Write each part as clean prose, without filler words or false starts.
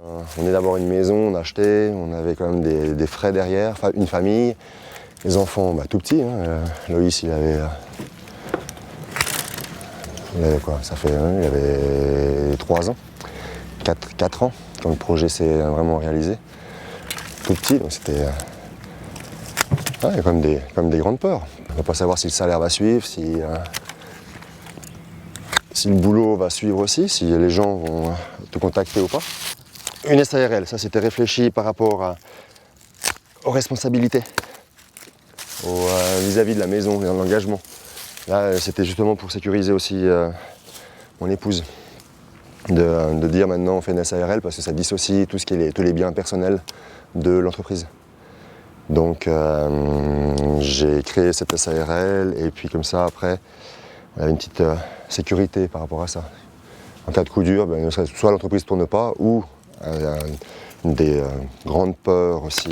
On est d'abord une maison, on a acheté, on avait quand même des frais derrière, enfin une famille, les enfants tout petits. Loïs il avait quoi, il avait 3 ans, 4 ans quand le projet s'est vraiment réalisé. Tout petit, donc c'était comme des grandes peurs. On ne va pas savoir si le salaire va suivre, si le boulot va suivre aussi, si les gens vont te contacter ou pas. Une SARL, ça c'était réfléchi par rapport aux responsabilités, vis-à-vis de la maison et de l'engagement. Là c'était justement pour sécuriser aussi mon épouse. De dire maintenant on fait une SARL parce que ça dissocie tous les biens personnels de l'entreprise. Donc j'ai créé cette SARL et puis comme ça après on avait une petite sécurité par rapport à ça. En cas de coup dur, soit l'entreprise ne tourne pas ou une des grandes peurs aussi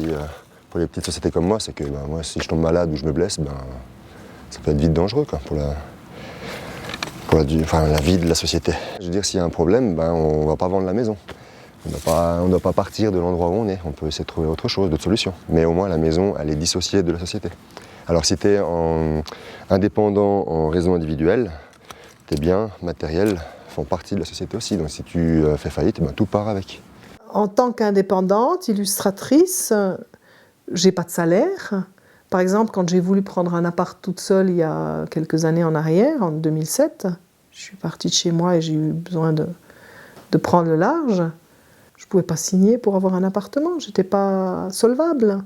pour les petites sociétés comme moi, c'est que moi si je tombe malade ou je me blesse, ça peut être vite dangereux quoi, pour la vie de la société. Je veux dire, s'il y a un problème, on ne va pas vendre la maison. On ne doit pas partir de l'endroit où on est. On peut essayer de trouver autre chose, d'autres solutions. Mais au moins, la maison, elle est dissociée de la société. Alors, si tu es indépendant en raison individuelle, tes biens matériels font partie de la société aussi. Donc, si tu fais faillite, tout part avec. En tant qu'indépendante, illustratrice, j'ai pas de salaire. Par exemple, quand j'ai voulu prendre un appart toute seule il y a quelques années en arrière, en 2007, je suis partie de chez moi et j'ai eu besoin de prendre le large. Je ne pouvais pas signer pour avoir un appartement, je n'étais pas solvable.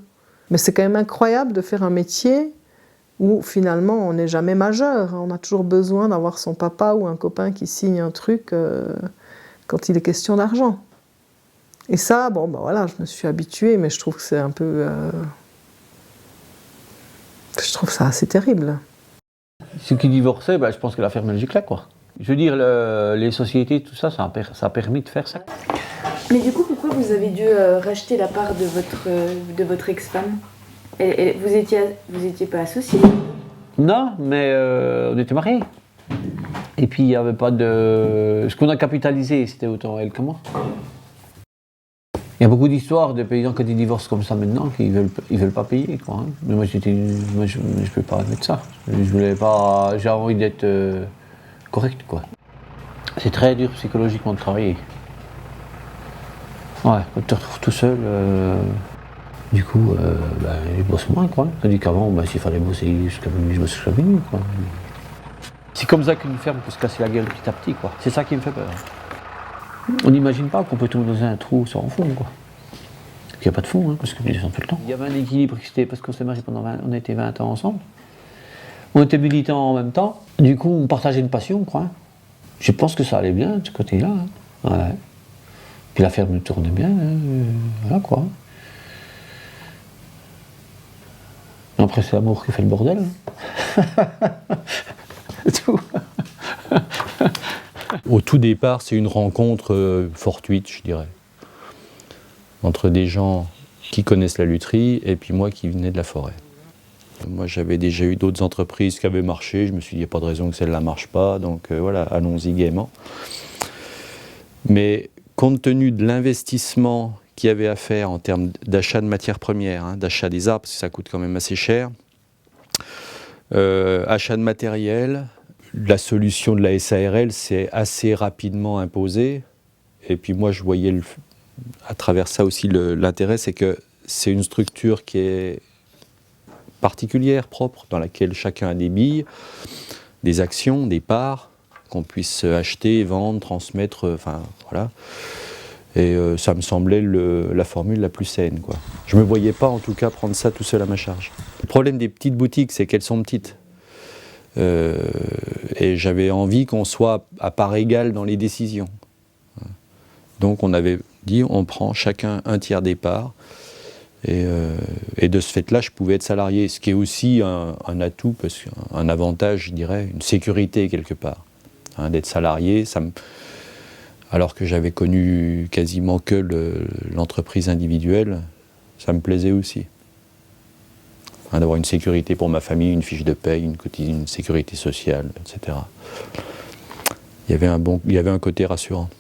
Mais c'est quand même incroyable de faire un métier où finalement on n'est jamais majeur. On a toujours besoin d'avoir son papa ou un copain qui signe un truc quand il est question d'argent. Et ça, voilà, je me suis habituée, mais je trouve que c'est un peu... Je trouve ça assez terrible. Ceux qui divorçaient, je pense que la ferme Belgique là, quoi. Je veux dire, les sociétés, tout ça, ça a permis de faire ça. Mais du coup, pourquoi vous avez dû racheter la part de votre ex-femme? Vous étiez pas associés? Non, mais on était mariés. Et puis il n'y avait pas de... Ce qu'on a capitalisé, c'était autant elle que moi. Il y a beaucoup d'histoires de paysans qui divorcent comme ça maintenant, qui veulent pas payer, quoi. Hein. Mais moi, je ne peux pas admettre ça. Je voulais pas... J'ai envie d'être correct, quoi. C'est très dur psychologiquement de travailler. Ouais, quand tu te retrouves tout seul, du coup, ils bossent moins, quoi. Tandis qu'avant, s'il fallait bosser jusqu'à minuit, je bossais jusqu'à minuit, quoi. C'est comme ça qu'une ferme peut se casser la gueule petit à petit, quoi. C'est ça qui me fait peur. On n'imagine pas qu'on peut tomber dans un trou sans fond, quoi. Il n'y a pas de fond, hein, parce que tu descends tout le temps. Il y avait un équilibre qui était, parce qu'on s'est mariés pendant on était 20 ans ensemble. On était militants en même temps. Du coup, on partageait une passion, quoi. Je pense que ça allait bien de ce côté-là. Hein. Ouais. Puis la ferme tournait bien, voilà, quoi. Après, c'est l'amour qui fait le bordel. Tout. Au tout départ, c'est une rencontre fortuite, je dirais, entre des gens qui connaissent la lutherie et puis moi qui venais de la forêt. Moi, j'avais déjà eu d'autres entreprises qui avaient marché, je me suis dit, il n'y a pas de raison que celle-là ne marche pas, donc voilà, allons-y gaiement. Mais compte tenu de l'investissement qu'il y avait à faire en termes d'achat de matières premières, d'achat des arbres, parce que ça coûte quand même assez cher, achat de matériel, la solution de la SARL s'est assez rapidement imposée. Et puis moi, je voyais à travers ça aussi l'intérêt, c'est que c'est une structure qui est particulière, propre, dans laquelle chacun a des billes, des actions, des parts, qu'on puisse acheter, vendre, transmettre, enfin voilà. Et ça me semblait la formule la plus saine, quoi. Je ne me voyais pas en tout cas prendre ça tout seul à ma charge. Le problème des petites boutiques, c'est qu'elles sont petites. Et j'avais envie qu'on soit à part égale dans les décisions. Donc on avait dit, on prend chacun un tiers des parts. Et de ce fait-là, je pouvais être salarié, ce qui est aussi un atout, un avantage, je dirais, une sécurité quelque part. D'être salarié, alors que j'avais connu quasiment que l'entreprise individuelle, ça me plaisait aussi. D'avoir une sécurité pour ma famille, une fiche de paye, une sécurité sociale, etc. Il y avait un côté rassurant.